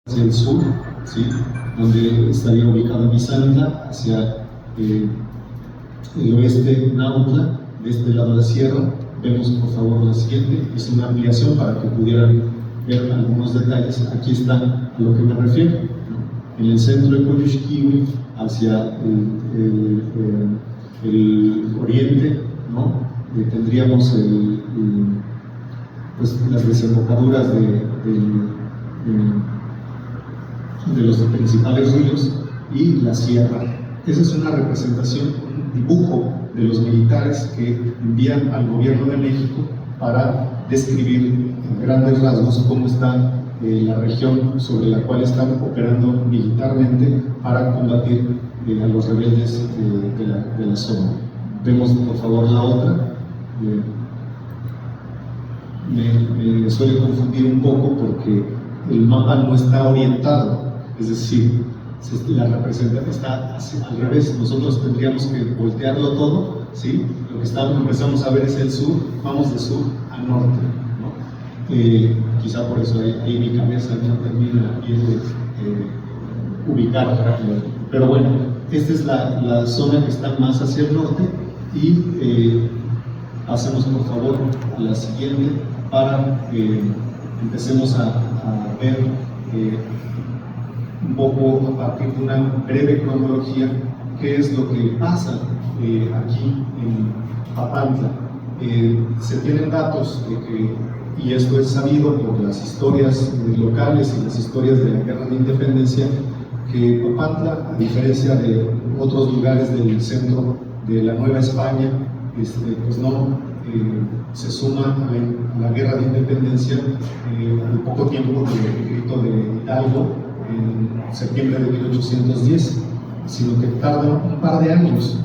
hacia el sur, ¿sí? Donde estaría ubicado Misantla, hacia el oeste Nautla, de este lado de la sierra. Vemos por favor la siguiente, es una ampliación para que pudieran ver algunos detalles. Aquí está a lo que me refiero, ¿no? En el centro de Coyuxquiwi, hacia el oriente, ¿no? Tendríamos pues, las desembocaduras de los principales ríos y la sierra. Esa es una representación, un dibujo de los militares que envían al gobierno de México para describir en grandes rasgos cómo está la región sobre la cual están operando militarmente para combatir a los rebeldes de la zona. Vemos por favor la otra. Me suele confundir un poco porque el mapa no está orientado, es decir, la representación está al revés. Nosotros tendríamos que voltearlo todo, ¿sí? Lo que empezamos a ver es el sur, vamos de sur a norte, ¿no? Quizá por eso ahí mi cabeza no termina bien de ubicar, pero bueno, esta es la zona que está más hacia el norte y pasemos por favor a la siguiente para que empecemos a ver un poco a partir de una breve cronología qué es lo que pasa aquí en Papantla. Se tienen datos de que, y esto es sabido por las historias locales y las historias de la Guerra de Independencia, que Papantla, a diferencia de otros lugares del centro de la Nueva España, pues no se suma a la Guerra de Independencia al poco tiempo del grito de Hidalgo en septiembre de 1810, sino que tarda un par de años,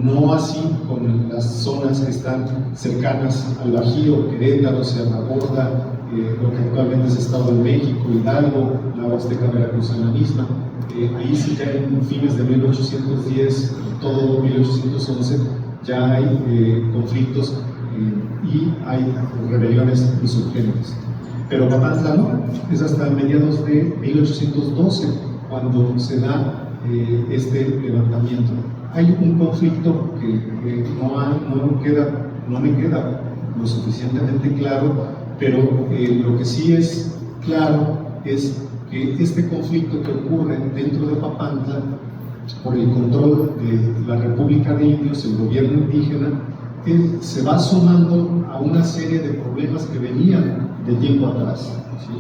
no así con las zonas que están cercanas al Bajío, Querétaro, Sierra Gorda, lo que actualmente es Estado de México, Hidalgo, la Huasteca Veracruzana misma. Ahí sí ya en fines de 1810, todo 1811, ya hay conflictos y hay rebeliones insurgentes. Pero Papantla no, es hasta mediados de 1812 cuando se da este levantamiento. Hay un conflicto que no me queda lo suficientemente claro, pero lo que sí es claro es que este conflicto que ocurre dentro de Papantla por el control de la República de Indios, el gobierno indígena, se va sumando a una serie de problemas que venían de tiempo atrás, ¿sí?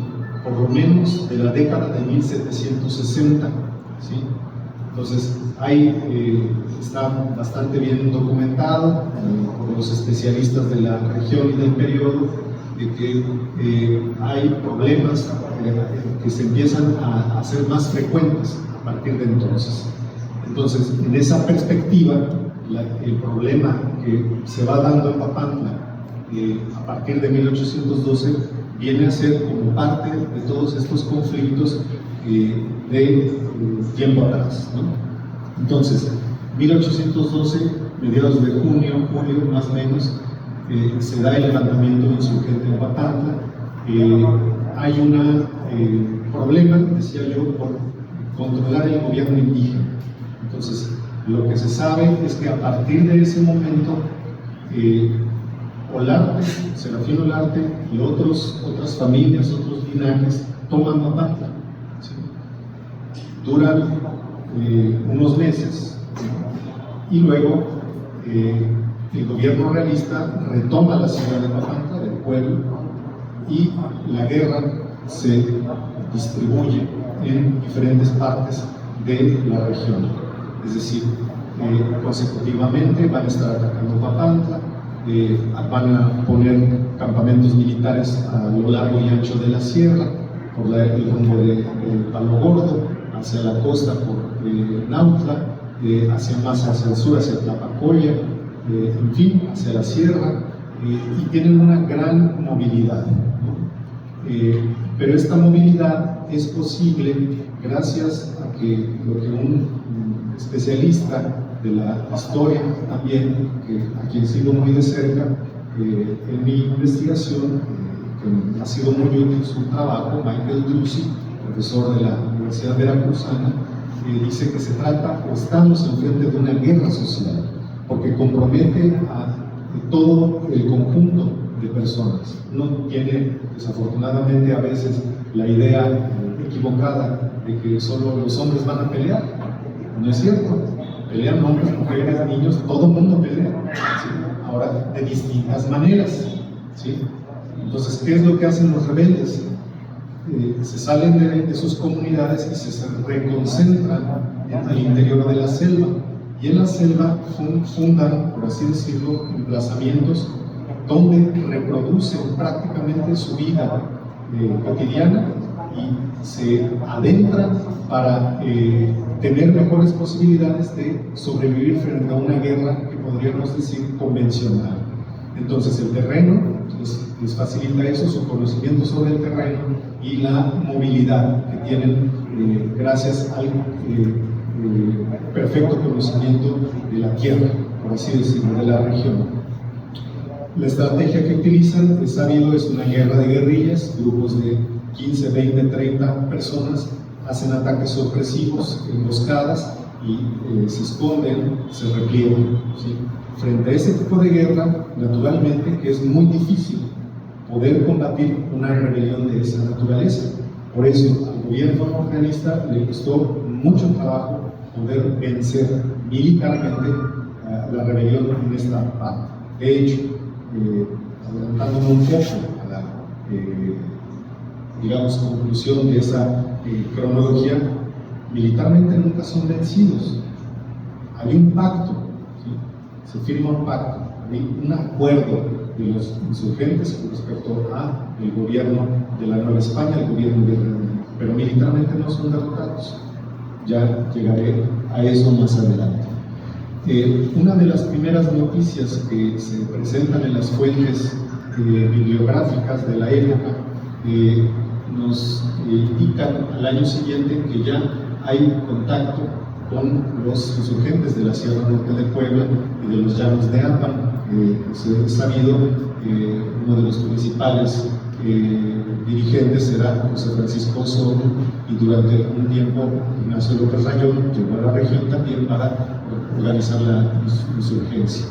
Por lo menos de la década de 1760, ¿sí? Entonces, está bastante bien documentado por los especialistas de la región y del periodo, de que hay problemas que se empiezan a hacer más frecuentes a partir de entonces. Entonces, en esa perspectiva, el problema que se va dando en Papantla a partir de 1812 viene a ser como parte de todos estos conflictos de tiempo atrás, ¿no? Entonces, 1812, mediados de junio, julio más o menos, se da el levantamiento insurgente en Papantla. Hay un problema, decía yo, por controlar el gobierno indígena. Entonces, lo que se sabe es que a partir de ese momento, Olarte, Serafín Olarte y otras familias, otros linajes toman Papantla, ¿sí? Duran unos meses y luego el gobierno realista retoma la ciudad de Papantla, del pueblo, y la guerra se distribuye en diferentes partes de la región. Es decir, consecutivamente van a estar atacando Papantla, van a poner campamentos militares a lo largo y ancho de la sierra, por el rumbo de Palo Gordo, hacia la costa por Nautla, hacia el sur, hacia Tlapacoya, en fin, hacia la sierra, y tienen una gran movilidad, ¿no? Pero esta movilidad es posible gracias a que lo que un especialista de la historia también, a quien sigo muy de cerca en mi investigación, que ha sido muy útil su trabajo, Michael Drusi, profesor de la Universidad Veracruzana, dice que se trata o estamos enfrente de una guerra social, porque compromete a todo el conjunto de personas. No tiene, desafortunadamente, a veces la idea equivocada de que solo los hombres van a pelear. No es cierto. Pelean hombres, mujeres, niños, todo el mundo pelea. ¿Sí? Ahora, de distintas maneras. ¿Sí? Entonces, ¿qué es lo que hacen los rebeldes? Se salen de sus comunidades y se reconcentran al interior de la selva. Y en la selva fundan, por así decirlo, emplazamientos donde reproducen prácticamente su vida cotidiana y se adentran para tener mejores posibilidades de sobrevivir frente a una guerra que podríamos decir convencional. Entonces el terreno les facilita eso, su conocimiento sobre el terreno y la movilidad que tienen gracias al perfecto conocimiento de la tierra, por así decirlo, de la región. La estrategia que utilizan, es sabido, es una guerra de guerrillas, grupos de 15, 20, 30 personas hacen ataques sorpresivos, emboscadas y se esconden, se repliegan. ¿Sí? Frente a ese tipo de guerra, naturalmente que es muy difícil poder combatir una rebelión de esa naturaleza. Por eso al gobierno realista le costó mucho trabajo poder vencer militarmente la rebelión en esta parte. De hecho, adelantándome un poco a la digamos, conclusión de esa cronología, militarmente nunca son vencidos. Hay un pacto, ¿sí? Se firma un pacto, hay un acuerdo de los insurgentes con respecto al gobierno de la Nueva España, el gobierno de Reino Unido, pero militarmente no son derrotados. Ya llegaré a eso más adelante. Una de las primeras noticias que se presentan en las fuentes bibliográficas de la época nos indican al año siguiente que ya hay contacto con los insurgentes de la Sierra Norte de Puebla y de los Llanos de Ampan. Es sabido uno de los principales dirigentes era José Francisco Osorio, y durante un tiempo Ignacio López Rayón llegó a la región también para organizar la insurgencia.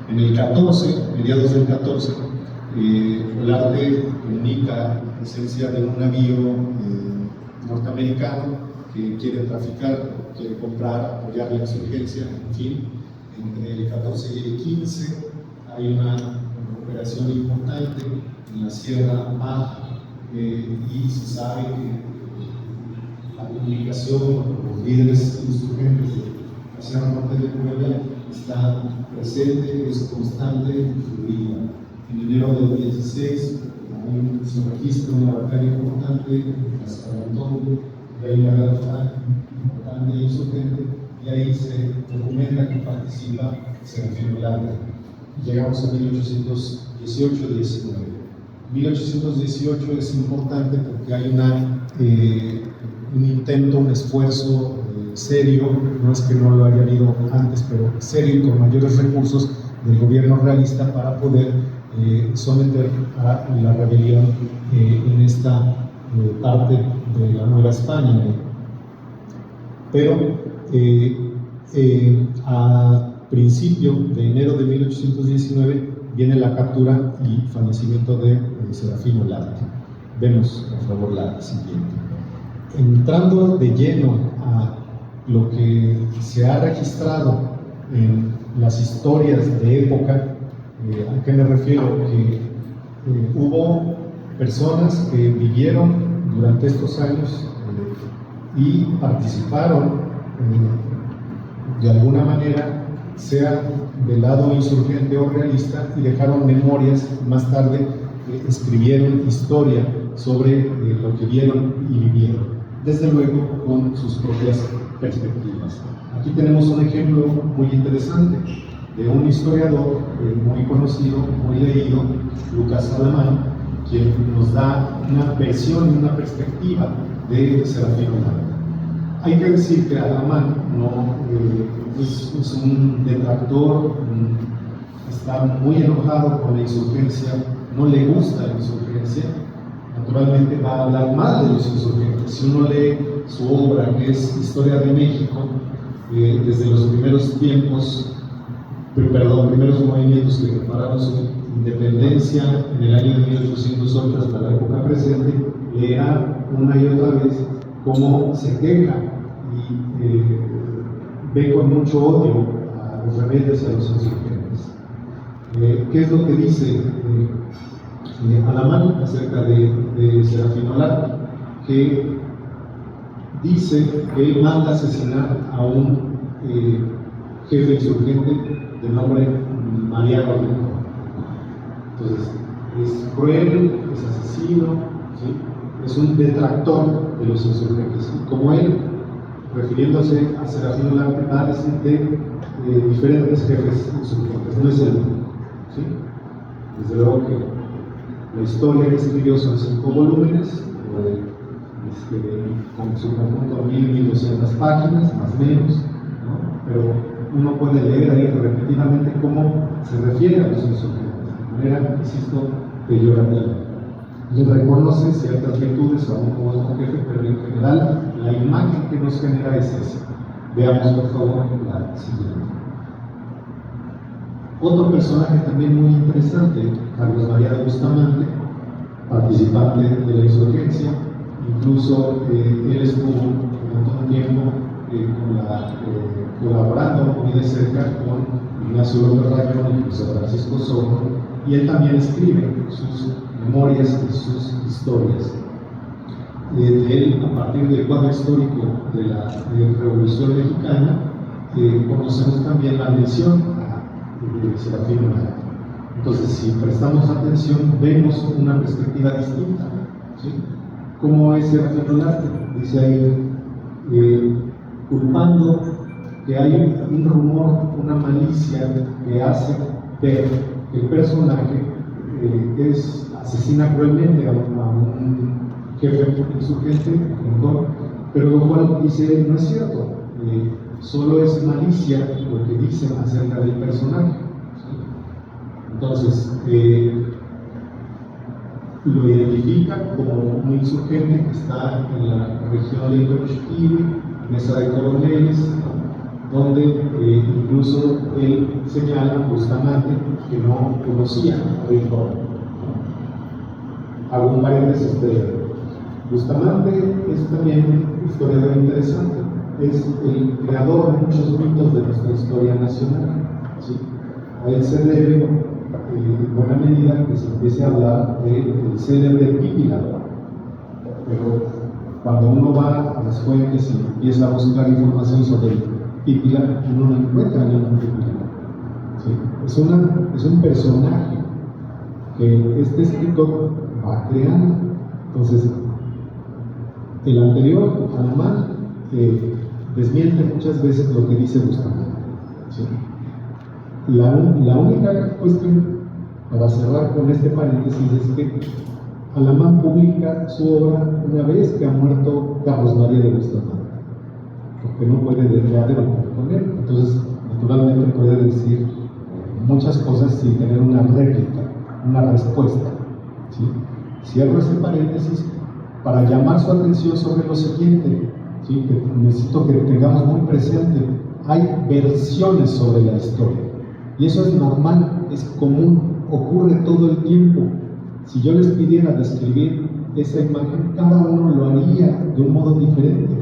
En el 14, mediados del 14, Olarte comunica la presencia de un navío norteamericano que quiere traficar, quiere comprar, apoyar la insurgencia, en fin. Entre el 14 y el 15 hay una operación importante en la Sierra Baja y se sabe que la comunicación con los líderes insurgentes de la Sierra Norte de Puebla está presente, es constante y fluida. En enero del 16 se registra una batalla importante en las Cabantón, y hay una guerra importante e insurgente, y ahí se documenta que participa Serafín Olarte. Llegamos a 1818-19. 1818 es importante porque hay un intento, un esfuerzo serio, no es que no lo haya habido antes, pero serio y con mayores recursos del gobierno realista para poder someter a la rebelión en esta parte de la Nueva España. Pero a principio de enero de 1819 viene la captura y fallecimiento de Serafín Olarte. Vemos, por favor, la siguiente. Entrando de lleno a lo que se ha registrado en las historias de época, ¿a qué me refiero? Que hubo personas que vivieron durante estos años y participaron de alguna manera, sea del lado insurgente o realista, y dejaron memorias. Más tarde escribieron historia sobre lo que vieron y vivieron, desde luego con sus propias perspectivas. Aquí tenemos un ejemplo muy interesante de un historiador muy conocido, muy leído, Lucas Alamán, quien nos da una versión y una perspectiva de Serafín Olarte. Hay que decir que Alamán no es un detractor, está muy enojado con la insurgencia, no le gusta la insurgencia, naturalmente va a hablar mal de los insurgentes. Si uno lee su obra, que es Historia de México, desde los primeros primeros movimientos que prepararon su independencia en el año de 1808 hasta la época presente, leerá una y otra vez cómo se queja y ve con mucho odio a los rebeldes y a los insurgentes. ¿Qué es lo que dice Alamán acerca de Serafín Olarte? Que dice que él manda asesinar a un jefe insurgente de nombre Mariano Rincón. Entonces, es cruel, es asesino, ¿sí? Es un detractor de los insurgentes. Y como él, refiriéndose a Serafín Olarte, va a decir de diferentes jefes insurgentes, no es el único, ¿sí? Desde luego que la historia que escribió son 5 volúmenes, con su conjunto 1200 páginas, más o menos, ¿no? Pero uno puede leer ahí repetidamente cómo se refiere a los insurgentes, de manera, insisto, peyorativa. Y reconoce ciertas virtudes aún como jefe, pero en general la imagen que nos genera es esa. Veamos por favor la siguiente. Otro personaje también muy interesante, Carlos María de Bustamante, participante de la insurgencia. Incluso él estuvo durante un tiempo colaborando muy de cerca con Ignacio López Rayón y José Francisco Soto, y él también escribe sus memorias y sus historias. De él, a partir del cuadro histórico de la Revolución Mexicana, conocemos también la mención a Serafín Olarte. Entonces, si prestamos atención, vemos una perspectiva distinta, ¿sí? ¿Cómo es Serafín Olarte? Dice ahí, culpando que hay un rumor, una malicia que hace ver que el personaje asesina cruelmente a un jefe insurgente, pero lo cual dice no es cierto, solo es malicia lo que dicen acerca del personaje. Entonces, lo identifica como un insurgente que está en la región de Itochquiri, Mesa de Coroneles, donde incluso él señala Bustamante que no conocía a Rincón. Hago un paréntesis de Bustamante. Es también un historiador interesante, es el creador de muchos mitos de nuestra historia nacional, ¿sí? A él se debe, en buena medida, que se empiece a hablar del célebre Pípila, pero cuando uno va a las fuentes y empieza a buscar información sobre Pípila, uno no encuentra ningún Pípila, ¿sí? Es un personaje que este escritor va creando. Entonces, el anterior, Alamán, desmiente muchas veces lo que dice Bustamante, ¿sí? La única cuestión, para cerrar con este paréntesis, es que Alamán publica su obra una vez que ha muerto Carlos María de Bustamante, porque no puede debatir con él. Entonces, naturalmente puede decir muchas cosas sin tener una réplica, una respuesta, ¿sí? Cierro este paréntesis para llamar su atención sobre lo siguiente, ¿sí? Que necesito que tengamos muy presente. Hay versiones sobre la historia, y eso es normal, es común, ocurre todo el tiempo. Si yo les pidiera describir esa imagen, cada uno lo haría de un modo diferente,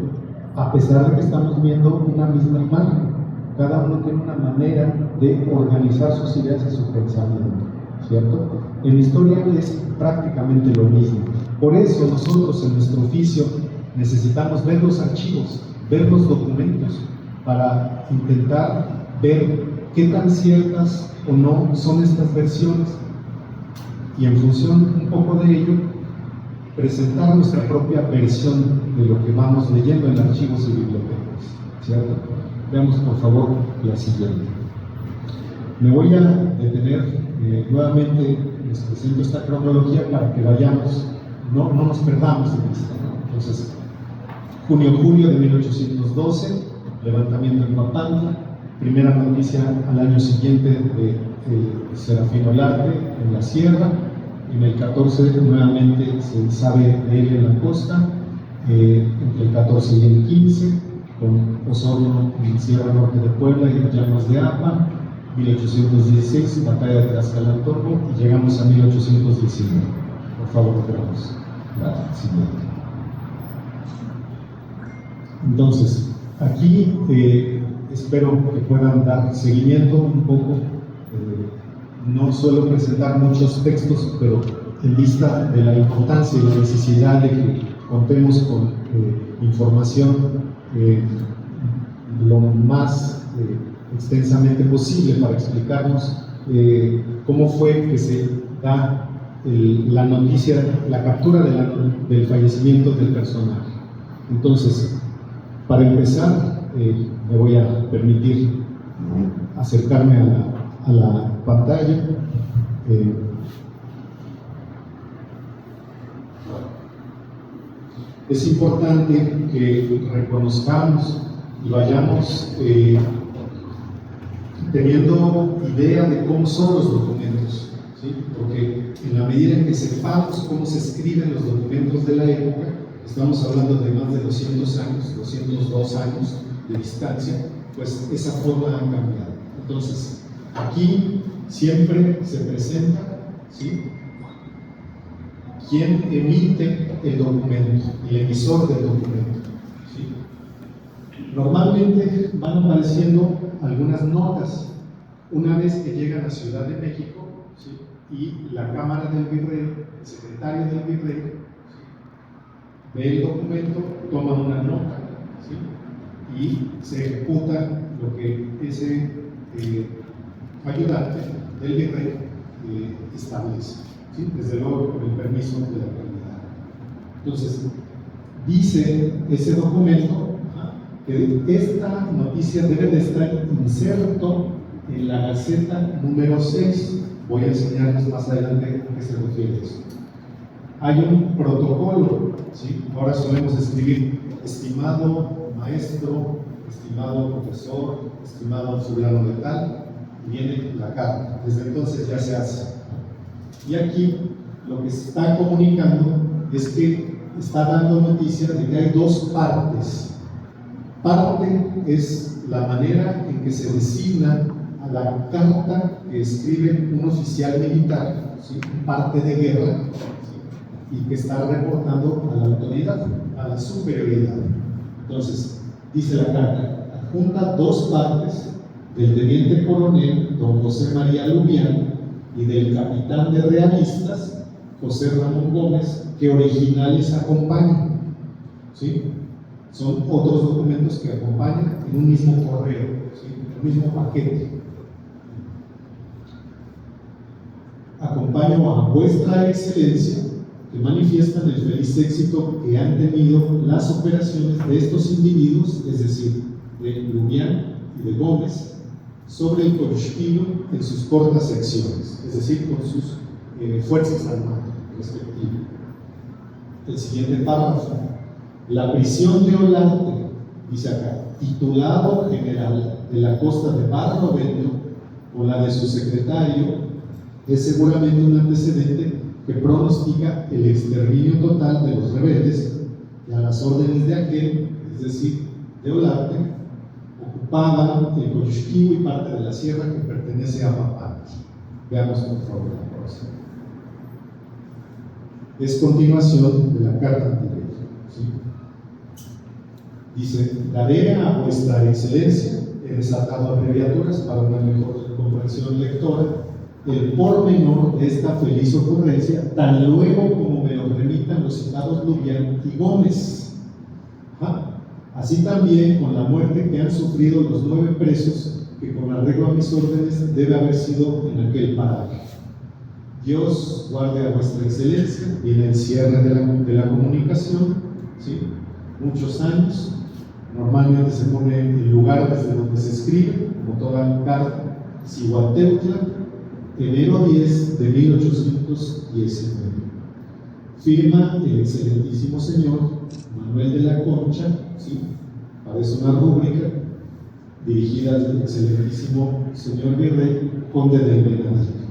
a pesar de que estamos viendo una misma imagen. Cada uno tiene una manera de organizar sus ideas y su pensamiento, ¿cierto? En la historia es prácticamente lo mismo. Por eso nosotros en nuestro oficio necesitamos ver los archivos, ver los documentos, para intentar ver qué tan ciertas o no son estas versiones, y en función un poco de ello, presentar nuestra propia versión de lo que vamos leyendo en archivos y bibliotecas, ¿cierto? Veamos por favor la siguiente. Me voy a detener nuevamente, les presento esta cronología para que vayamos, no nos perdamos en esto, ¿no? Entonces, junio-julio de 1812, levantamiento en Papantla, primera noticia al año siguiente de Serafín Olarte en la sierra, En el 14 nuevamente se sabe de él en la costa, entre el 14 y el 15, con Osorno en Sierra Norte de Puebla y Llanos de Apa, 1816, batalla de Tlaxcala-Tormo, y llegamos a 1819. Por favor, veamos la siguiente. Entonces, aquí espero que puedan dar seguimiento un poco. No suelo presentar muchos textos, pero en vista de la importancia y la necesidad de que contemos con información lo más extensamente posible para explicarnos cómo fue que se da la noticia, la captura del fallecimiento del personaje. Entonces, para empezar, me voy a permitir acercarme a la pantalla. Es importante que reconozcamos y vayamos teniendo idea de cómo son los documentos, ¿sí? Porque en la medida en que sepamos cómo se escriben los documentos de la época, estamos hablando de más de 200 años, 202 años de distancia, pues esa forma ha cambiado. Entonces, aquí siempre se presenta, ¿sí?, quién emite el documento, el emisor del documento, ¿sí? Normalmente van apareciendo algunas notas una vez que llegan a Ciudad de México, ¿sí?, y la Cámara del Virrey, el secretario del Virrey, ¿sí?, ve el documento, toma una nota, ¿sí?, y se ejecuta lo que ese ayudante del Virrey establece, ¿sí?, desde luego con el permiso de la autoridad. Entonces, dice ese documento que esta noticia debe de estar inserto en la Gaceta número 6. Voy a enseñarles más adelante a qué se refiere eso. Hay un protocolo, ¿sí? Ahora solemos escribir estimado maestro, estimado profesor, estimado fulano de tal, y viene la carta. Desde entonces ya se hace. Y aquí lo que se está comunicando es que está dando noticia de que hay dos partes. Parte es la manera en que se designa a la carta que escribe un oficial militar, ¿sí?, parte de guerra, ¿sí?, y que está reportando a la autoridad, a la superioridad. Entonces, dice la carta, adjunta dos partes del teniente coronel don José María Lubián y del capitán de realistas José Ramón Gómez, que originales acompañan, ¿sí? Son otros documentos que acompañan en un mismo correo, ¿sí?, en un mismo paquete. Acompaño a vuestra excelencia, que manifiestan el feliz éxito que han tenido las operaciones de estos individuos, es decir, de Lubián y de Gómez, sobre el Coyuxtino en sus cortas secciones, es decir, con sus fuerzas armadas respectivas. El siguiente párrafo: la prisión de Olarte, dice acá, titulado general de la costa de Barlovento, o la de su secretario, es seguramente un antecedente que pronostica el exterminio total de los rebeldes, que a las órdenes de aquel, es decir, de Olarte, ocupaban el Coyuxtino y parte de la sierra que pertenece a Papantla. Veamos por favor la próxima. Es continuación de la carta anterior, ¿sí? Dice: daré a vuestra excelencia, he desatado abreviaturas para una mejor comprensión lectora, el pormenor de esta feliz ocurrencia, tan luego como me lo remitan los citados Lubián y Gómez. Así también con la muerte que han sufrido los 9 presos, que con arreglo a mis órdenes debe haber sido en aquel paraje. Dios guarde a vuestra excelencia. Viene el cierre de la comunicación, ¿sí?, muchos años. Normalmente se pone el lugar desde donde se escribe, como toda carta: Cihuateutla, enero 10 de 1819. Firma el excelentísimo señor Manuel de la Concha, ¿sí?, parece una rúbrica dirigida al excelentísimo señor Virrey, conde del Venadillo.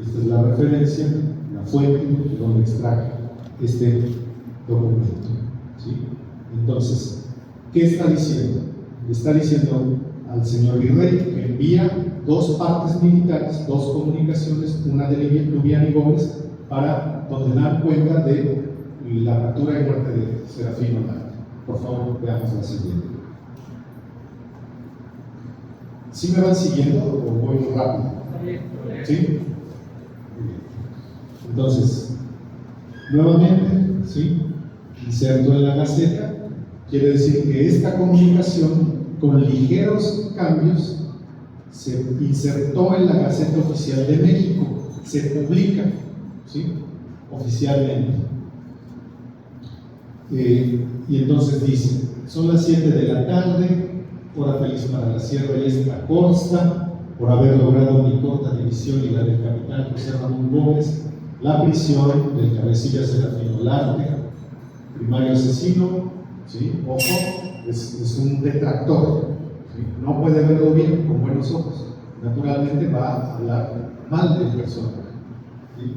Esta es la referencia, la fuente de donde extraje este documento, ¿sí? Entonces, ¿qué está diciendo? Le está diciendo al señor virrey que envía dos partes militares, dos comunicaciones, una de Lubián y Gómez, para donde dan cuenta de la captura y muerte de Serafín Olarte. Por favor, veamos la siguiente. ¿Sí me van siguiendo o voy muy rápido? ¿Sí? Entonces, nuevamente, ¿sí? Inserto en la Gaceta, quiere decir que esta comunicación, con ligeros cambios, se insertó en la Gaceta Oficial de México, se publica, ¿sí? Oficialmente. Y entonces dice: son las 7 de la tarde, hora feliz para la Sierra y esta costa, por haber logrado mi corta división y la del capitán José Ramón Gómez, la prisión del cabecilla Serafín Olarte, primario asesino, ¿sí? Ojo, es un detractor, ¿sí? No puede verlo bien con buenos ojos, naturalmente va a hablar mal del personaje, ¿sí?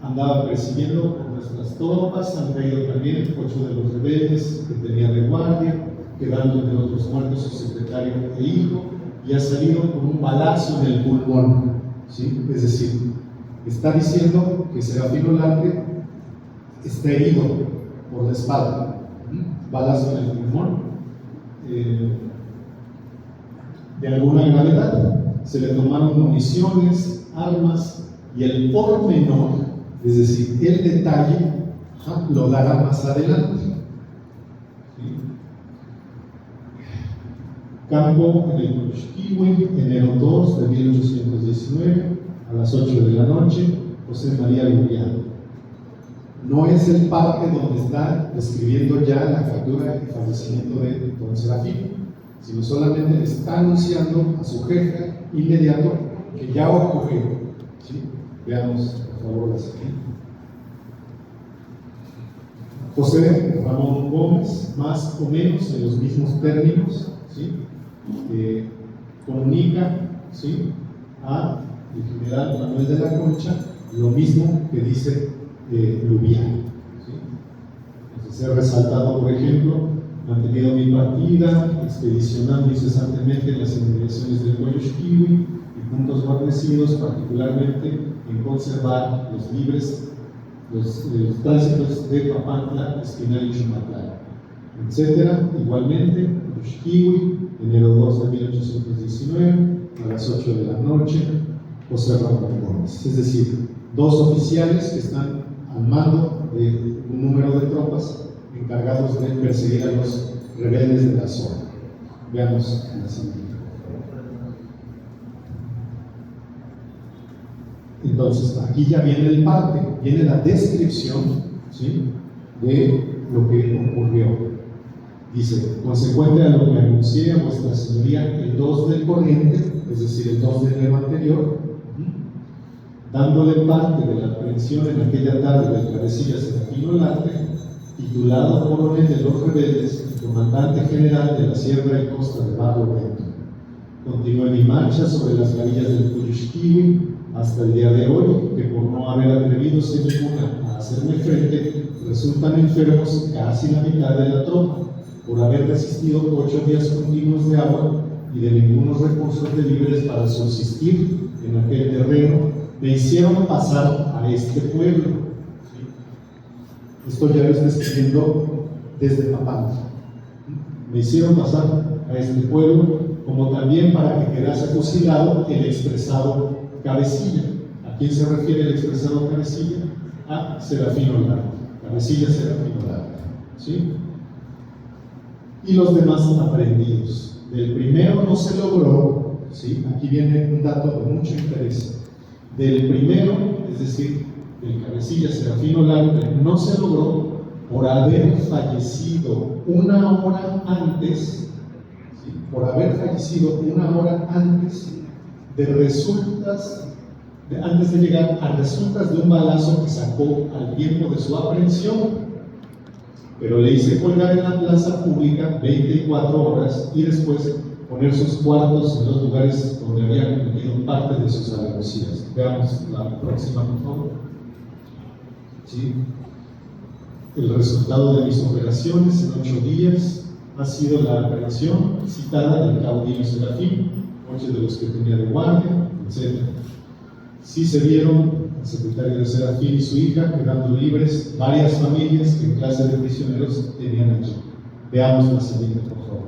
Andaba persiguiendo con nuestras tropas, han caído también 8 de los rebeldes que tenía de guardia, quedando entre otros muertos su secretario e hijo, y ha salido con un balazo en el pulmón, ¿sí? Es decir, está diciendo que Serafín Olarte está herido por la espalda, balazo en el pulmón, de alguna gravedad. Se le tomaron municiones, armas, y el pormenor, es decir, el detalle, lo dará más adelante. ¿Sí? Campo en el Coyuxquihui, enero 2 de 1819, a las 8 de la noche, José María Lubián. No es el parte donde está describiendo ya la captura y fallecimiento de don Serafín, sino solamente le está anunciando a su jefe inmediato que ya ocurrió, ¿sí? Veamos, por favor, la siguiente. José Ramón Gómez, más o menos en los mismos términos, ¿sí? Comunica, ¿sí?, a el general Manuel de la Concha lo mismo que dice Lubián, ¿sí? Entonces he resaltado, por ejemplo: mantenido mi partida, expedicionando incesantemente en las inmediaciones del Coyuxquihui y puntos guarnecidos, particularmente en conservar los libres los tránsitos de Papantla, Espinal y Chumatlán, etc. Igualmente, Coyuxquihui, enero 2 de 1819, a las 8 de la noche, José Ramón Gómez. Es decir, dos oficiales que están al mando de un número de tropas encargados de perseguir a los rebeldes de la zona. Veamos la siguiente. Entonces, aquí ya viene el parte, viene la descripción, ¿sí?, de lo que ocurrió. Dice: consecuente a lo que anuncié a vuestra señoría el 2 del corriente, es decir, el 2 de enero anterior, dándole parte de la aprehensión en aquella tarde del cabecilla Serafín Olarte, titulado coronel de los rebeldes y comandante general de la Sierra y Costa de Barrio Bento. Continué mi marcha sobre las gavillas del Coyuxquihui hasta el día de hoy, que por no haber atrevido ninguna a hacerme frente, resultan enfermos casi la mitad de la tropa, por haber resistido 8 días continuos de agua y de ningunos recursos de víveres para subsistir en aquel terreno. Me hicieron pasar a este pueblo. ¿Sí? Esto ya lo está escribiendo desde Papantla. Me hicieron pasar a este pueblo, como también para que quedase fusilado el expresado Cabecilla. ¿A quién se refiere el expresado Cabecilla? A Serafín Olarte. Cabecilla Serafín Olarte. ¿Sí? Y los demás aprehendidos. Del primero no se logró, ¿sí? Aquí viene un dato de mucho interés. Del primero, es decir, del cabecilla Serafín Olarte, no se logró por haber fallecido una hora antes, ¿sí?, por haber fallecido una hora antes antes de llegar a resultas de un balazo que sacó al tiempo de su aprehensión, pero le hice colgar en la plaza pública 24 horas y después poner sus cuartos en los lugares donde había cometido parte de sus alevosías. Veamos la próxima, por favor. ¿sí? El resultado de mis operaciones en 8 días ha sido la aparición citada del caudillo Serafín, 8 de los que tenía de guardia, etc. Sí se vieron el secretario de Serafín y su hija quedando libres varias familias que en clase de prisioneros tenían allí. Veamos la siguiente, por favor.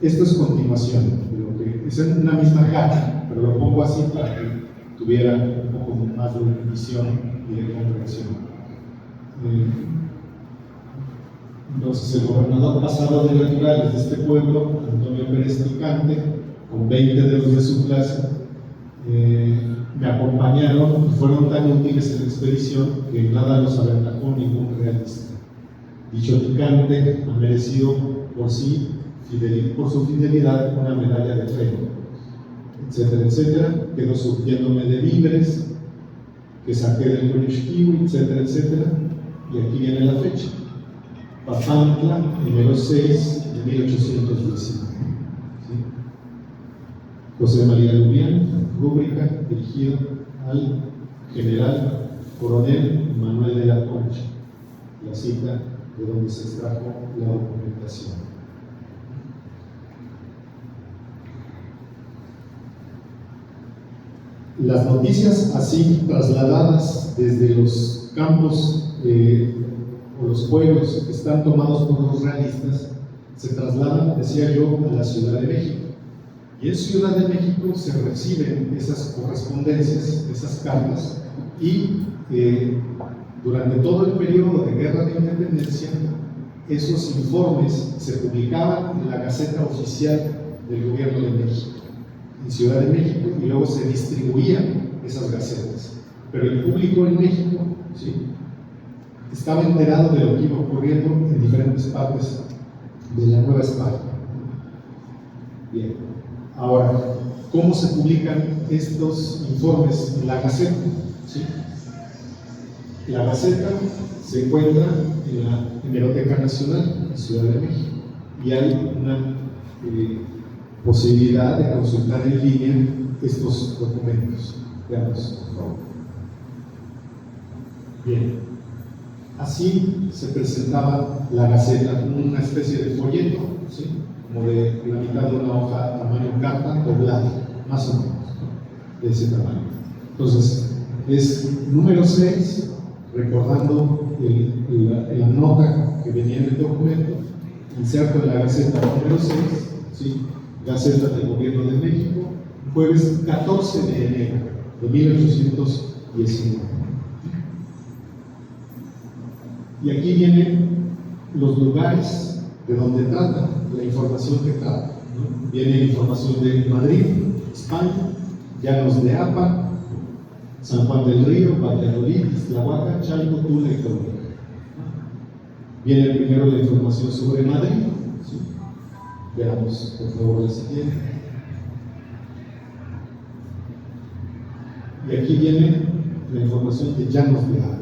Esto es continuación de lo que es una misma carta, pero lo pongo así para que tuviera un poco más de visión y de comprensión. Entonces, el gobernador pasado de naturales de este pueblo, Antonio Pérez Picante, con 20 de los de su clase, me acompañaron y fueron tan útiles en la expedición que en nada los aventajó ningún realista. Dicho Picante ha merecido por su fidelidad una medalla de premio, etcétera, etcétera. Quedó surtiéndome de víveres que saqué del Coyuxquiwi, etcétera, etcétera. Y aquí viene la fecha: Papantla, enero 6 de 1819. ¿Sí? José María Lubián, rúbrica dirigido al general coronel Manuel de la Concha. La cita de donde se extrajo la documentación. Las noticias así trasladadas desde los campos o los pueblos que están tomados por los realistas se trasladan, decía yo, a la Ciudad de México. Y en Ciudad de México se reciben esas correspondencias, esas cartas, y durante todo el periodo de Guerra de Independencia, esos informes se publicaban en la Gaceta Oficial del Gobierno de México, en Ciudad de México, y luego se distribuían esas gacetas. Pero el público en México, ¿sí?, estaba enterado de lo que iba ocurriendo en diferentes partes de la Nueva España. Bien, ahora, ¿cómo se publican estos informes en la Gaceta? ¿Sí? La Gaceta se encuentra en la Hemeroteca Nacional de Ciudad de México y hay una posibilidad de consultar en línea estos documentos. Veamos, por favor. Bien, así se presentaba la Gaceta, una especie de folleto, ¿sí?, como de la mitad de una hoja tamaño carta doblada, más o menos, ¿no?, de ese tamaño. Entonces, es número 6, recordando la nota que venía en el documento, inserto en la Gaceta número 6, ¿sí?, Gaceta del Gobierno de México, jueves 14 de enero de 1819. Y aquí vienen los lugares de donde trata, la información que trata, ¿no? Viene información de Madrid, España, Llanos de Apa, San Juan del Río, Valladolid, Iztlahuaca, Chalco, Tula y Toluca. Viene primero la información sobre Madrid, ¿sí? Veamos, por favor, la siguiente. Y aquí viene la información de Llanos de Apa,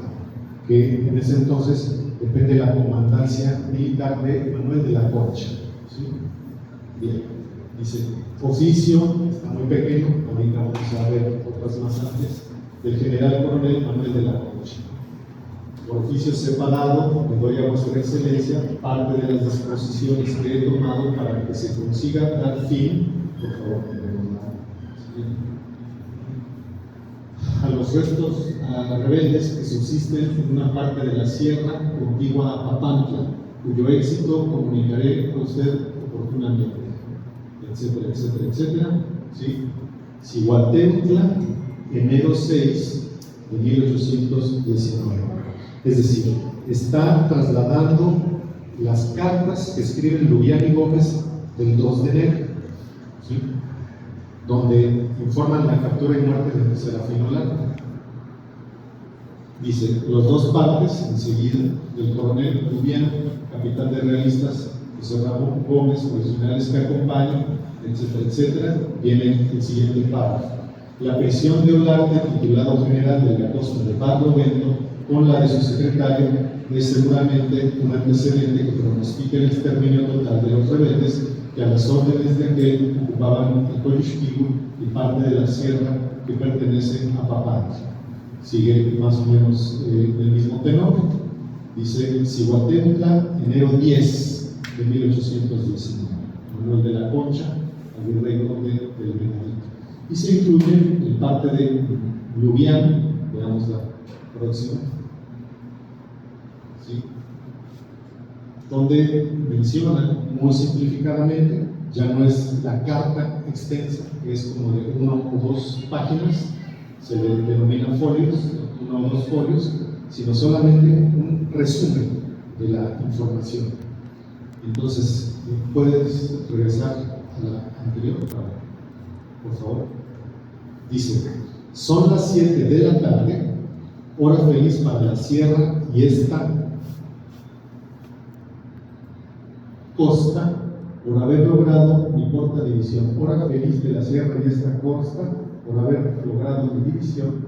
que en ese entonces depende de la comandancia militar de Manuel de la Concha. ¿Sí? Bien, dice: oficio, está muy pequeño, ahorita vamos a ver otras más antes, del general coronel Manuel de la Concha. Por oficio separado, le doy a vuestra excelencia parte de las disposiciones que he tomado para que se consiga dar fin, por favor, a los restos rebeldes que subsisten en una parte de la sierra contigua a Papantla, cuyo éxito comunicaré a usted oportunamente, etcétera, etcétera, etcétera. ¿Sí? Cihuateutla, enero 6 de 1819. Es decir, está trasladando las cartas que escriben Lubián y Gómez del 2 de enero, ¿sí?, donde informan la captura y muerte de Serafín Olarte. Dice: los dos partes, enseguida, del coronel Lubián, capitán de realistas, José Ramón Gómez, los generales que acompañan, etcétera, etcétera. Viene el siguiente párrafo: la prisión de Olarte, titulado general de la costa de Barlovento, con la de su secretario, es seguramente un antecedente que pronostica el exterminio total de los rebeldes que a las órdenes de aquel ocupaban el Coyuxquiwi y parte de la sierra que pertenece a Papantla. sigue más o menos el mismo tenor. Dice: Cihuatentla, enero 10 de 1819. Manuel de la Concha, al virrey conde del Venadito. Y se incluye en parte de Lubián, veamos la próxima, ¿sí?, donde menciona muy simplificadamente, ya no es la carta extensa, que es como de 1 o 2 páginas, se le denominan folios, 1 o 2 folios, sino solamente un resumen de la información. Entonces, ¿puedes regresar a la anterior, por favor? Dice: son las 7 de la tarde, hora feliz para la sierra y esta costa, por haber logrado mi corta división. Hora feliz de la sierra y esta costa, por haber logrado mi división,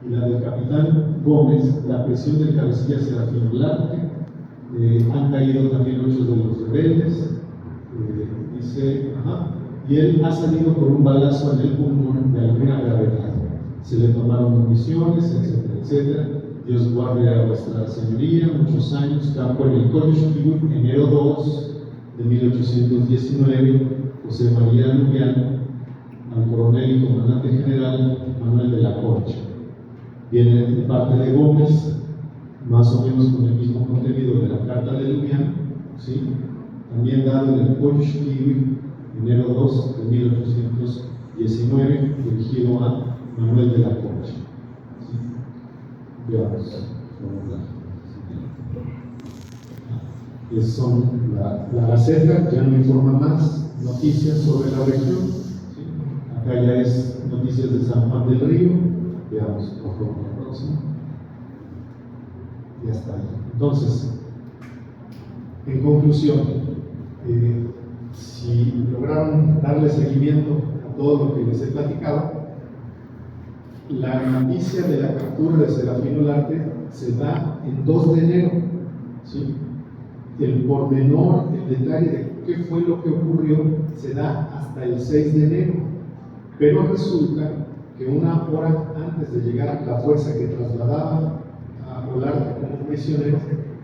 y la del capitán Gómez, la presión del cabecilla Serafín Olarte. Han caído también muchos de los rebeldes. Dice, y él ha salido por un balazo en el pulmón de alguna gravedad. Se le tomaron municiones, etcétera, etcétera. Dios guarde a vuestra señoría, muchos años. Campo en el College, enero 2 de 1819, José María Lubián, al coronel y comandante general Manuel de la Concha. Viene de parte de Gómez, más o menos con el mismo contenido de la carta de Lubián, ¿sí?, también dado en el College Kiwi, enero 2 de 1819, dirigido a Manuel de la Concha. ¿Sí? Veamos. Son la Gaceta, ya no informa más noticias sobre la región. ¿Sí? Acá ya es noticias de San Juan del Río. Veamos por favor la próxima. Ya está ahí. Entonces, en conclusión, si lograron darle seguimiento a todo lo que les he platicado, la noticia de la captura de Serafín Olarte se da en 2 de enero. ¿Sí? El pormenor, el detalle de qué fue lo que ocurrió, se da hasta el 6 de enero. Pero resulta que 1 hora antes de llegar la fuerza que trasladaba a Olarte como prisionero,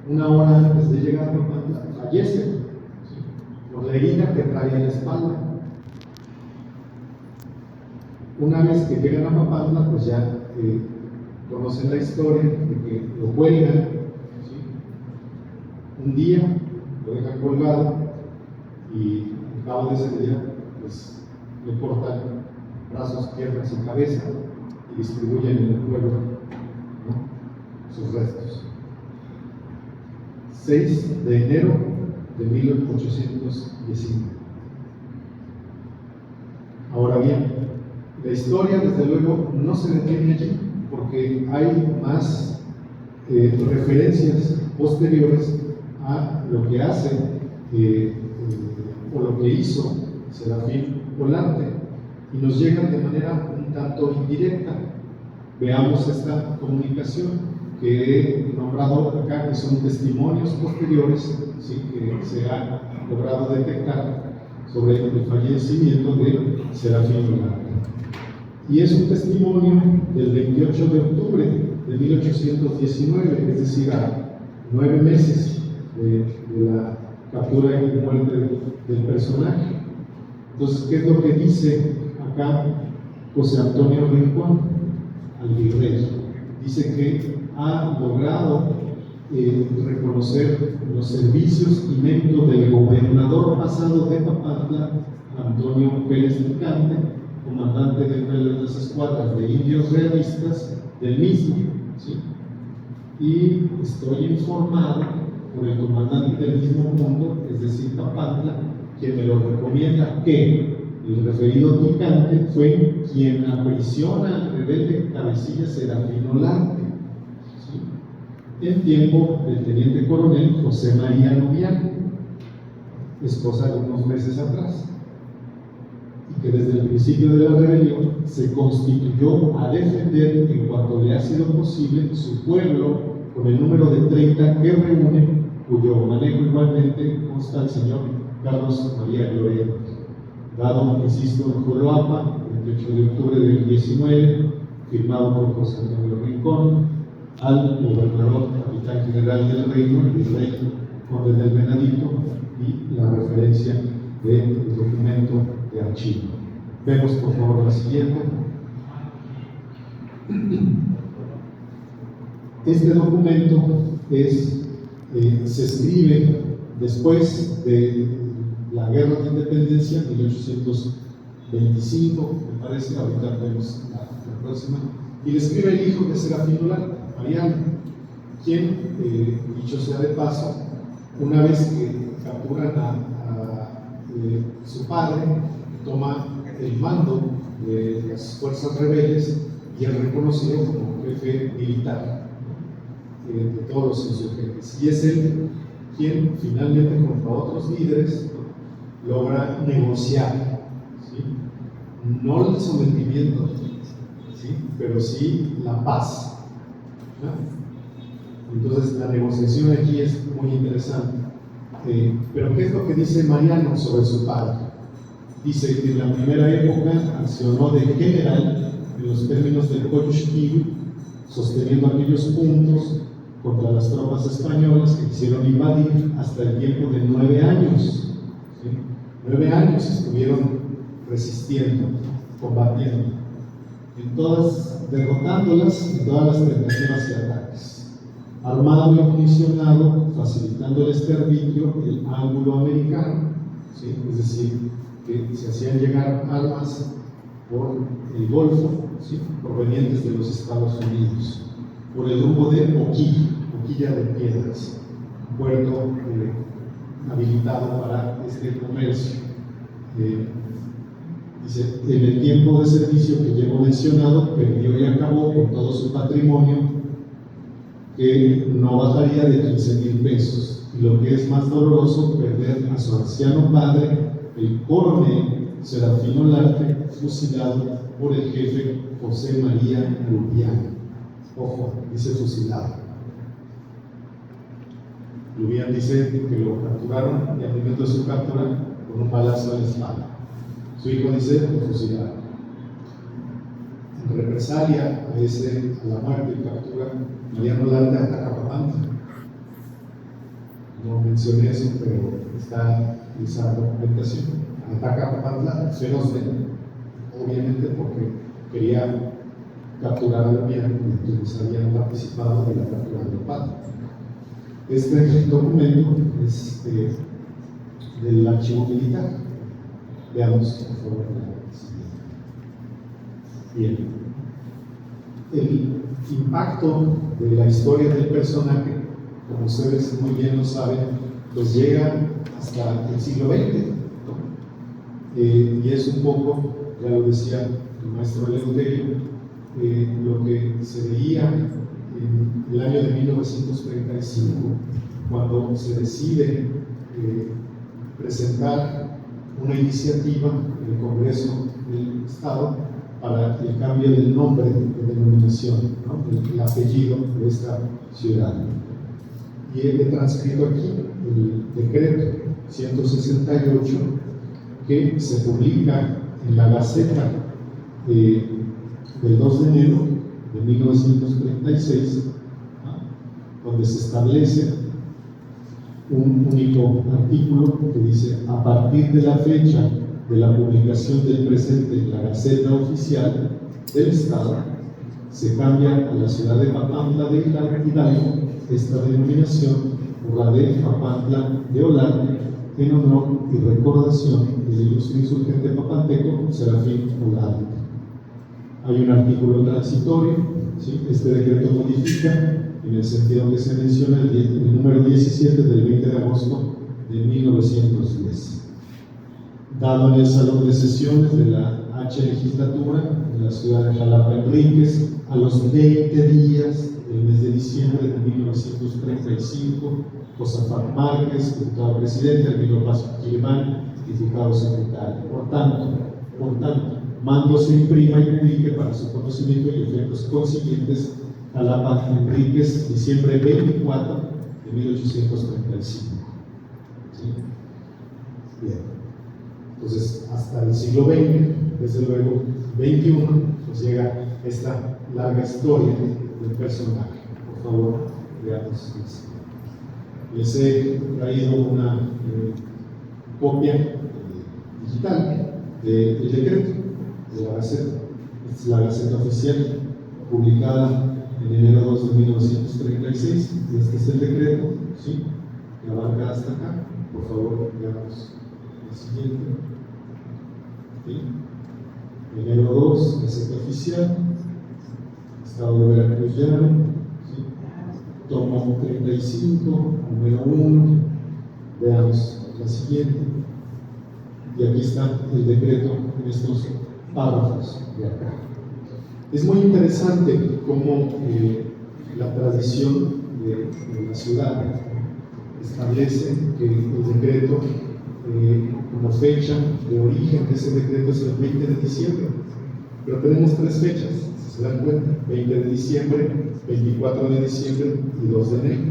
1 hora antes de llegar a Papantla, fallece, ¿sí?, por la herida que traía en la espalda. Una vez que llegan a Papantla, pues ya conocen la historia de que lo cuelgan, ¿sí?, un día, lo dejan colgado y al cabo de ese día, pues le cortan brazos, piernas y cabeza y distribuyen en el pueblo, ¿no?, sus restos. 6 de enero de 1819. Ahora bien, la historia desde luego no se detiene allí, porque hay más referencias posteriores a lo que hace o lo que hizo Serafín Olarte, y nos llegan de manera un tanto indirecta. Veamos esta comunicación que he nombrado acá, que son testimonios posteriores, ¿sí?, que se ha logrado detectar sobre el fallecimiento de Serafín Olarte. Y es un testimonio del 28 de octubre de 1819, es decir, a 9 meses de la captura y muerte del personaje. Entonces, ¿qué es lo que dice acá José Antonio Rincón al virrey? Dice que ha logrado reconocer los servicios y méritos del gobernador pasado de Papantla, Antonio Pérez Licante, comandante de las escuadras de indios realistas del mismo, ¿sí? Y estoy informado por el comandante del mismo punto, es decir, Papantla, quien me lo recomienda, que el referido Licante fue quien aprisiona al rebelde cabecilla Serafín Olarte, ¿sí?, en tiempo del teniente coronel José María Lubián, esposa de unos meses atrás, y que desde el principio de la rebelión se constituyó a defender en cuanto le ha sido posible su pueblo con el número de 30 que reúne, cuyo manejo igualmente consta el señor Carlos María Llorente, dado, insisto, en Joloapa, el 28 de octubre del 19, firmado por José Antonio Rincón, al gobernador, capitán general del reino, el rey conde del Venadito, y la referencia del documento de archivo. Vemos por favor la siguiente. Este documento se escribe después de la Guerra de Independencia, 1825, me parece, ahorita vemos la próxima, y le escribe el hijo de Serafín Olarte, Mariano, quien, dicho sea de paso, una vez que capturan a su padre, toma el mando de las fuerzas rebeldes y es reconocido como jefe militar de todos los insurgentes. Y es él quien finalmente, junto a otros líderes, logra negociar, ¿sí? No el sometimiento, ¿sí? Pero sí la paz, ¿no? Entonces la negociación aquí es muy interesante. Pero ¿qué es lo que dice Mariano sobre su padre? Dice que en la primera época accionó de general en los términos del Coyushquiu, sosteniendo aquellos puntos contra las tropas españolas que quisieron invadir hasta el tiempo de 9 años. ¿Sí? 9 años estuvieron resistiendo, combatiendo, derrotándolas en todas las tentativas y ataques. Armado y amunicionado, facilitando el exterminio del ángulo americano, ¿sí? Es decir, que se hacían llegar armas por el Golfo, ¿sí? Provenientes de los Estados Unidos, por el rumbo de Boquilla de Piedras, un puerto habilitado para este comercio. Dice, en el tiempo de servicio que llevo mencionado, perdió y acabó con todo su patrimonio, que no bajaría de 15,000 pesos, y lo que es más doloroso, perder a su anciano padre, el coronel Serafín Olarte, fusilado por el jefe José María Lubián. Ojo, dice fusilado. Lubián dice que lo capturaron y al momento de su captura con un balazo en la espalda. Su hijo dice lo fusilaron. En represalia a la muerte y captura, Mariano Olarte ataca Papantla. No mencioné eso, pero está en esa documentación. Ataca Papantla ferozmente, obviamente porque quería capturar a Lubián, quienes habían participado en la captura de Papantla. Este documento es del archivo militar. Veamos, por favor, la siguiente. Bien. El impacto de la historia del personaje, como ustedes muy bien lo saben, pues llega hasta el siglo XX. Y es un poco, ya lo decía el maestro Eleuterio, lo que se veía en el año de 1935, cuando se decide presentar una iniciativa en el Congreso del Estado para el cambio del nombre de denominación, ¿no? El apellido de esta ciudad. Y he transcrito aquí el decreto 168 que se publica en la Gaceta del 2 de enero de 1936, ¿no? Donde se establece un único artículo que dice: a partir de la fecha de la publicación del presente en la Gaceta Oficial del Estado, se cambia a la ciudad de Papantla de Hidalgo esta denominación por la de Papantla de Olarte, en honor y recordación del ilustre insurgente papanteco Serafín Olarte. Hay un artículo transitorio, ¿sí? Este decreto modifica en el sentido que se menciona el número 17 del 20 de agosto de 1910. Dado en el salón de sesiones de la H legislatura en la ciudad de Jalapa Enríquez, a los 20 días del mes de diciembre de 1935, Josafat Márquez, diputado presidente, Alviro Paz Gilmán, diputado secretario. Por tanto, mando se imprima y publique para su conocimiento y efectos consiguientes Jalapa Enríquez, diciembre 24 de 1835. ¿Sí? Bien. Entonces, hasta el siglo XX, desde luego XXI, pues llega esta larga historia del personaje. Por favor, veamos. Les he traído una copia digital del decreto de la Gaceta. Esta es la Gaceta Oficial, publicada en enero 2 de 1936. Este es el decreto, ¿sí?, que abarca hasta acá. Por favor, veamos el siguiente. ¿Sí? Enero 2, Gaceta Oficial, Estado de Veracruz Llano, ¿sí?, tomo 35, número 1. Veamos la siguiente. Y aquí está el decreto en estos párrafos de acá. Es muy interesante cómo la tradición de la ciudad establece que el decreto, como fecha de origen de ese decreto, es el 20 de diciembre. Pero tenemos tres fechas, si se dan cuenta: 20 de diciembre, 24 de diciembre y 2 de enero.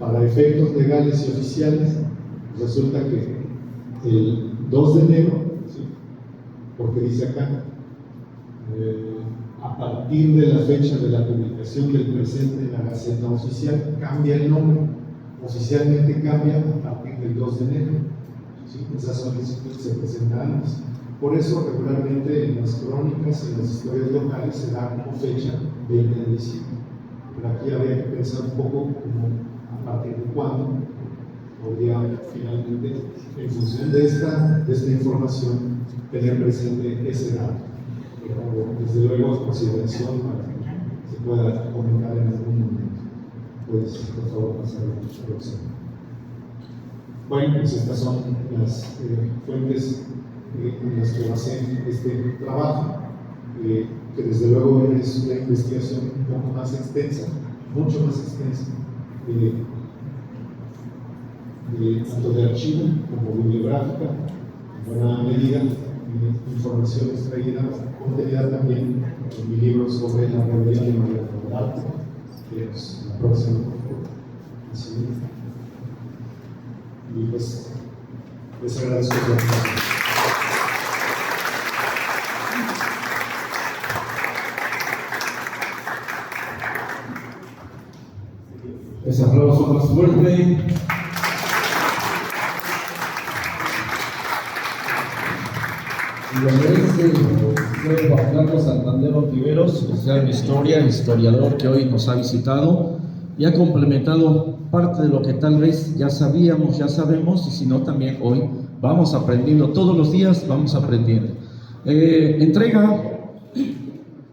Para efectos legales y oficiales, resulta que el 2 de enero, ¿sí?, porque dice acá, a partir de la fecha de la publicación del presente en la Gaceta Oficial, cambia el nombre. Oficialmente cambia a partir del 2 de enero. ¿Sí? Esas solicitudes se presentan antes. Por eso, regularmente en las crónicas, en las historias locales, se da como fecha 20 de diciembre. Pero aquí habría que pensar un poco como a partir de cuándo podría finalmente, en función de esta información, tener presente ese dato. Pero desde luego, a consideración para que se pueda comentar en algún momento. Puedes, por favor, pasar a la próxima. Bueno, pues estas son las fuentes en las que basé este trabajo, que desde luego es una investigación un poco más extensa, mucho más extensa, tanto de archivo como bibliográfica, en buena medida, información extraída, contenida también en mi libro sobre la rebelión de María Corral, que es la próxima. Y pues les agradezco la atención. Les aplauso más fuerte. Y lo merece el Juan Carlos Santander Ontiveros, licenciado en Historia, historiador que hoy nos ha visitado y ha complementado parte de lo que tal vez ya sabíamos, ya sabemos, y si no también hoy vamos aprendiendo, todos los días vamos aprendiendo.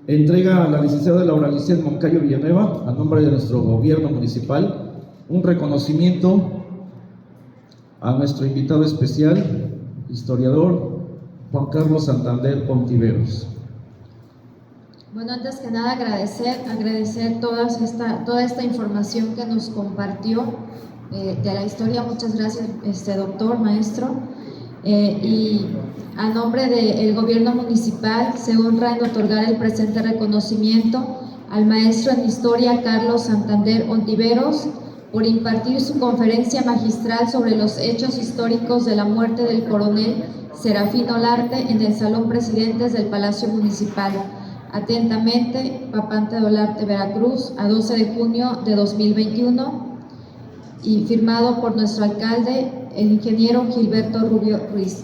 Entrega a la licenciada Laura Alicia Moncayo Villanueva, a nombre de nuestro gobierno municipal, un reconocimiento a nuestro invitado especial, historiador Juan Carlos Santander Ontiveros. Bueno, antes que nada agradecer toda esta información que nos compartió de la historia. Muchas gracias, doctor, maestro. Y a nombre del gobierno municipal se honra en otorgar el presente reconocimiento al maestro en historia Carlos Santander Ontiveros por impartir su conferencia magistral sobre los hechos históricos de la muerte del coronel Serafín Olarte en el Salón Presidentes del Palacio Municipal. Atentamente, Papantla de Olarte, Veracruz, a 12 de junio de 2021, y firmado por nuestro alcalde, el ingeniero Gilberto Rubio Ruiz.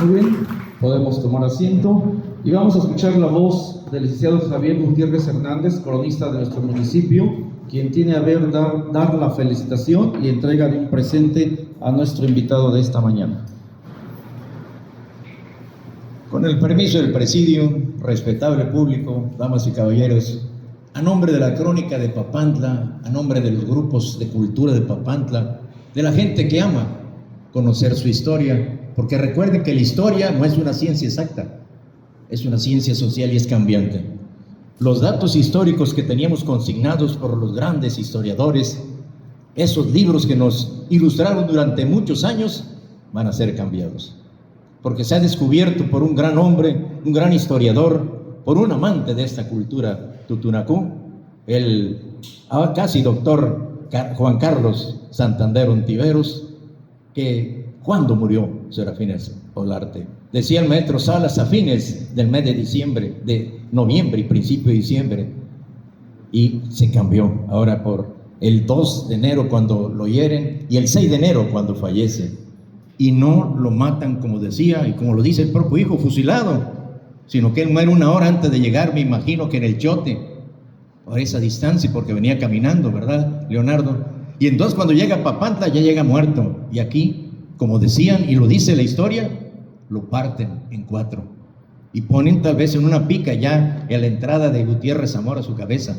Muy bien, podemos tomar asiento y vamos a escuchar la voz del licenciado Javier Gutiérrez Hernández, cronista de nuestro municipio, quien tiene a ver dar la felicitación y entrega de un presente a nuestro invitado de esta mañana. Con el permiso del presidio, respetable público, damas y caballeros, a nombre de la Crónica de Papantla, a nombre de los grupos de cultura de Papantla, de la gente que ama conocer su historia, porque recuerden que la historia no es una ciencia exacta, es una ciencia social y es cambiante. Los datos históricos que teníamos consignados por los grandes historiadores, esos libros que nos ilustraron durante muchos años, van a ser cambiados. Porque se ha descubierto por un gran hombre, un gran historiador, por un amante de esta cultura tutunacú, el casi doctor Juan Carlos Santander Ontiveros, que cuando murió Serafín Olarte. Decía el maestro Salas a fines del mes de diciembre, de noviembre y principio de diciembre, y se cambió ahora por el 2 de enero cuando lo hieren y el 6 de enero cuando fallece. Y no lo matan, como decía y como lo dice el propio hijo, fusilado, sino que él muere 1 hora antes de llegar, me imagino que en el Chote, por esa distancia, porque venía caminando, ¿verdad, Leonardo? Y entonces cuando llega a Papantla ya llega muerto, y aquí, como decían y lo dice la historia, lo parten en 4 y ponen tal vez en una pica ya en la entrada de Gutiérrez Zamora su cabeza,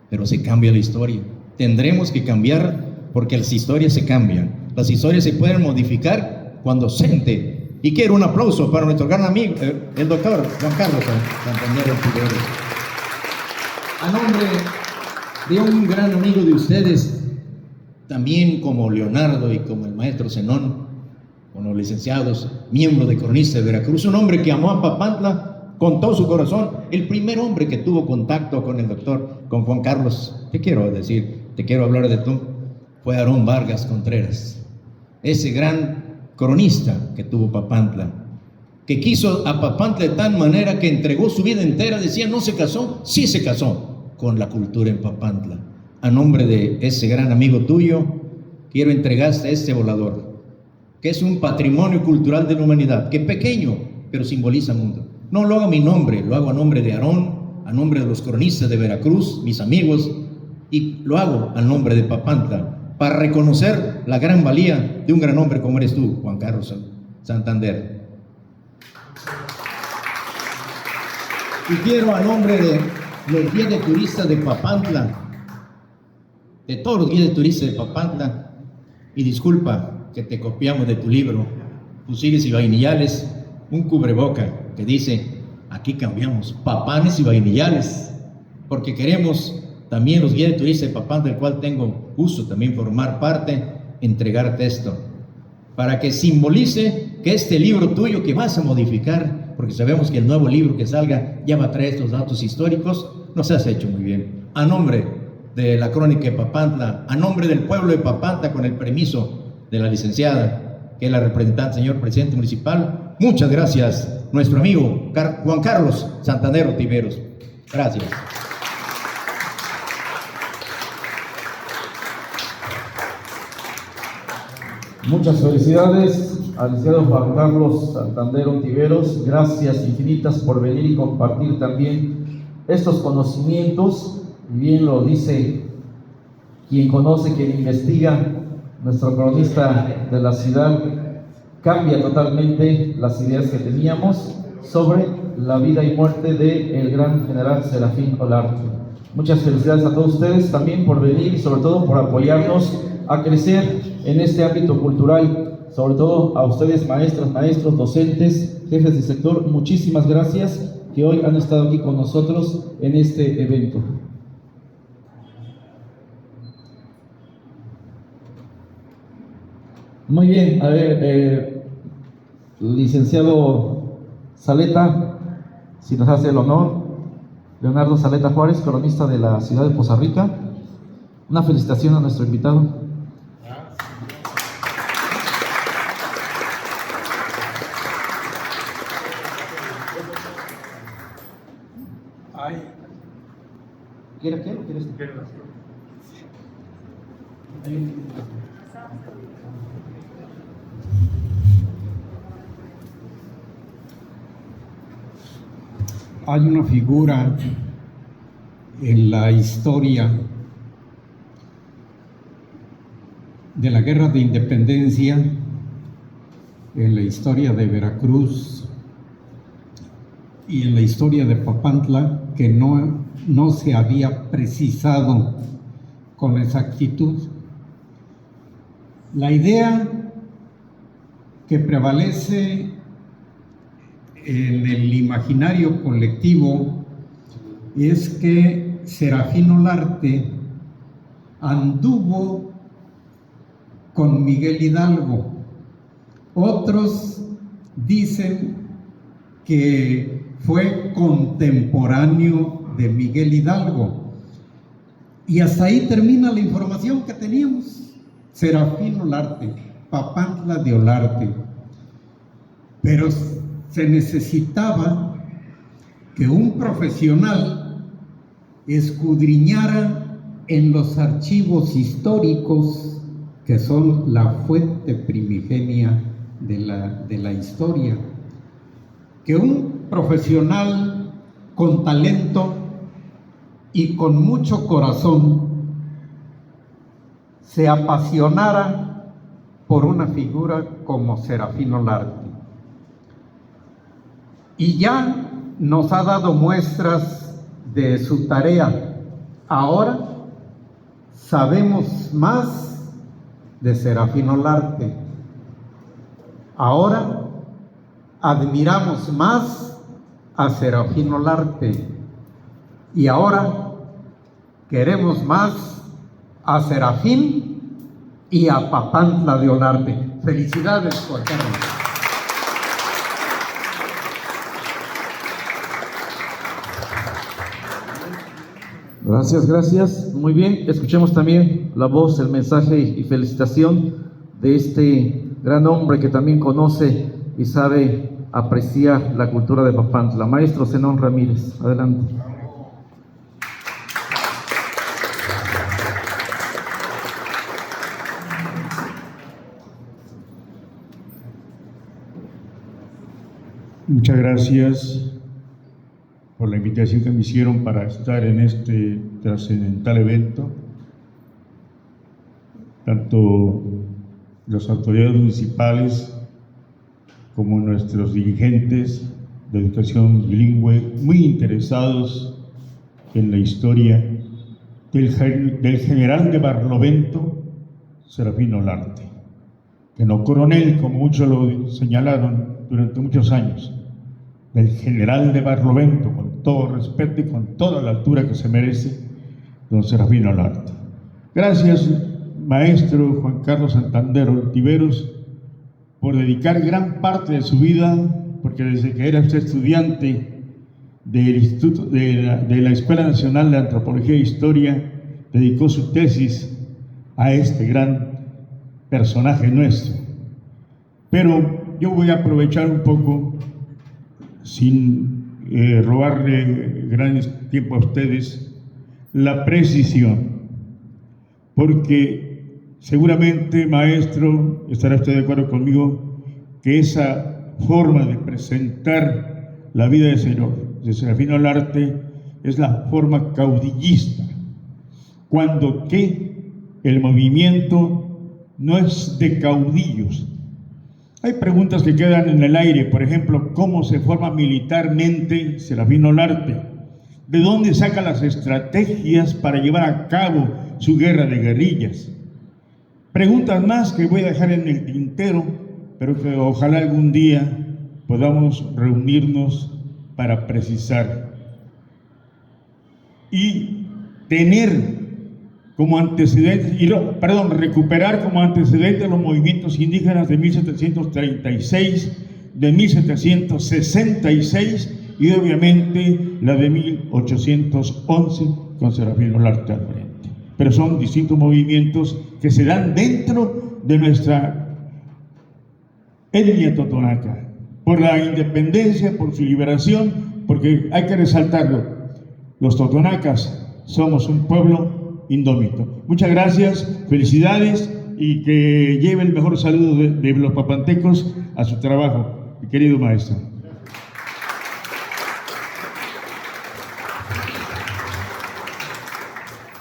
pero se cambia la historia. Tendremos que cambiar porque las historias se cambian, las historias se pueden modificar cuando siente. Y quiero un aplauso para nuestro gran amigo, el doctor Juan Carlos Santander Ontiveros. A nombre de un gran amigo de ustedes, también como Leonardo y como el maestro Zenón, con los licenciados, miembro de Cronista de Veracruz, un hombre que amó a Papantla con todo su corazón, el primer hombre que tuvo contacto con el doctor, con Juan Carlos, te quiero decir, te quiero hablar de tú, fue Aarón Vargas Contreras, ese gran cronista que tuvo Papantla, que quiso a Papantla de tal manera que entregó su vida entera. Decía, no se casó, sí se casó con la cultura en Papantla. A nombre de ese gran amigo tuyo, quiero entregarte este volador, que es un patrimonio cultural de la humanidad, que es pequeño, pero simboliza mundo. No lo hago a mi nombre, lo hago a nombre de Aarón, a nombre de los cronistas de Veracruz, mis amigos, y lo hago a nombre de Papantla, para reconocer la gran valía de un gran hombre como eres tú, Juan Carlos Santander. Y quiero a nombre de los guías de turistas de Papantla, de todos los guías de turistas de Papantla, y disculpa que te copiamos de tu libro, Fusiles y Vainillales, un cubreboca que dice, aquí cambiamos papanes y vainillales, porque queremos también los guías de turistas de Papantla, del cual tengo gusto también formar parte, entregarte esto, para que simbolice que este libro tuyo que vas a modificar, porque sabemos que el nuevo libro que salga ya va a traer estos datos históricos, nos has hecho muy bien. A nombre de la Crónica de Papantla, a nombre del pueblo de Papantla, con el permiso de la licenciada, que es la representante, señor presidente municipal, muchas gracias, nuestro amigo Juan Carlos Santander Ontiveros. Gracias. Muchas felicidades al licenciado Juan Carlos Santander Ontiveros. Gracias infinitas por venir y compartir también estos conocimientos. Y bien lo dice quien conoce, quien investiga, nuestro cronista de la ciudad, cambia totalmente las ideas que teníamos sobre la vida y muerte del gran general Serafín Olarte. Muchas felicidades a todos ustedes también por venir y sobre todo por apoyarnos a crecer en este ámbito cultural, sobre todo a ustedes maestras, maestros, docentes, jefes de sector. Muchísimas gracias que hoy han estado aquí con nosotros en este evento. Muy bien, a ver, licenciado Saleta, si nos hace el honor, Leonardo Saleta Juárez, cronista de la ciudad de Poza Rica. Una felicitación a nuestro invitado. ¿Quieres qué? ¿O quieres? Hay una figura en la historia de la Guerra de Independencia, en la historia de Veracruz y en la historia de Papantla, que no se había precisado con exactitud. La idea que prevalece en el imaginario colectivo es que Serafín Olarte anduvo con Miguel Hidalgo. Otros dicen que fue contemporáneo de Miguel Hidalgo. Y hasta ahí termina la información que teníamos. Serafín Olarte. Papantla de Olarte, pero se necesitaba que un profesional escudriñara en los archivos históricos que son la fuente primigenia de la historia, que un profesional con talento y con mucho corazón se apasionara por una figura como Serafín Olarte. Y ya nos ha dado muestras de su tarea. Ahora sabemos más de Serafín Olarte. Ahora admiramos más a Serafín Olarte. Y ahora queremos más a Serafín y a Papantla de Olarte. Felicidades, Juan Carlos. Gracias, gracias. Muy bien, escuchemos también la voz, el mensaje y felicitación de este gran hombre que también conoce y sabe apreciar la cultura de Papantla. Maestro Zenón Ramírez, adelante. Muchas gracias por la invitación que me hicieron para estar en este trascendental evento. Tanto las autoridades municipales como nuestros dirigentes de educación bilingüe, muy interesados en la historia del general de Barlovento, Serafín Olarte, que no coronel, como muchos lo señalaron durante muchos años, del general de Barlovento, con todo respeto y con toda la altura que se merece, don Serafín Olarte. Gracias, maestro Juan Carlos Santander Ontiveros, por dedicar gran parte de su vida, porque desde que era usted estudiante del Instituto de la Escuela Nacional de Antropología e Historia, dedicó su tesis a este gran personaje nuestro. Pero yo voy a aprovechar un poco, sin robarle gran tiempo a ustedes, la precisión, porque seguramente, maestro, estará usted de acuerdo conmigo que esa forma de presentar la vida de Serafín Olarte es la forma caudillista, cuando que el movimiento no es de caudillos. Hay preguntas que quedan en el aire, por ejemplo, ¿cómo se forma militarmente Serafín Olarte? ¿De dónde saca las estrategias para llevar a cabo su guerra de guerrillas? Preguntas más que voy a dejar en el tintero, pero que ojalá algún día podamos reunirnos para precisar y tener como antecedentes, recuperar como antecedentes los movimientos indígenas de 1736, de 1766 y obviamente la de 1811 con Serafín Olarte al frente. Pero son distintos movimientos que se dan dentro de nuestra etnia totonaca, por la independencia, por su liberación, porque hay que resaltarlo, los totonacas somos un pueblo indómito. Muchas gracias, felicidades y que lleve el mejor saludo de los papantecos a su trabajo, mi querido maestro.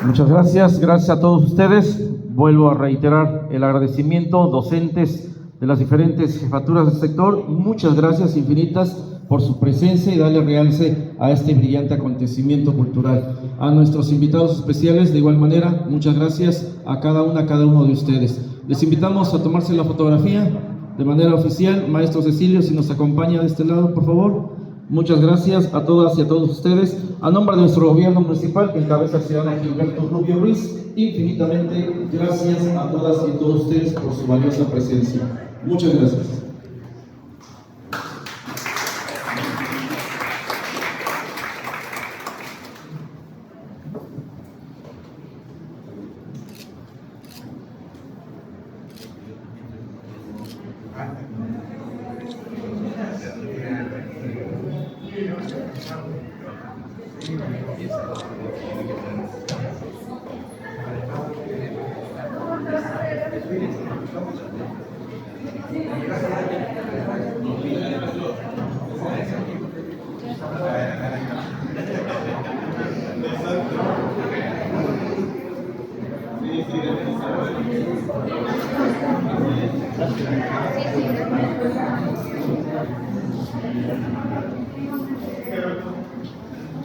Muchas gracias, gracias a todos ustedes. Vuelvo a reiterar el agradecimiento, docentes de las diferentes jefaturas del sector, muchas gracias infinitas por su presencia y darle realce a este brillante acontecimiento cultural. A nuestros invitados especiales, de igual manera, muchas gracias a cada uno de ustedes. Les invitamos a tomarse la fotografía de manera oficial. Maestro Cecilio, si nos acompaña de este lado, por favor. Muchas gracias a todas y a todos ustedes. A nombre de nuestro gobierno municipal, que encabeza el ciudadano Gilberto Rubio Ruiz, infinitamente gracias a todas y a todos ustedes por su valiosa presencia. Muchas gracias.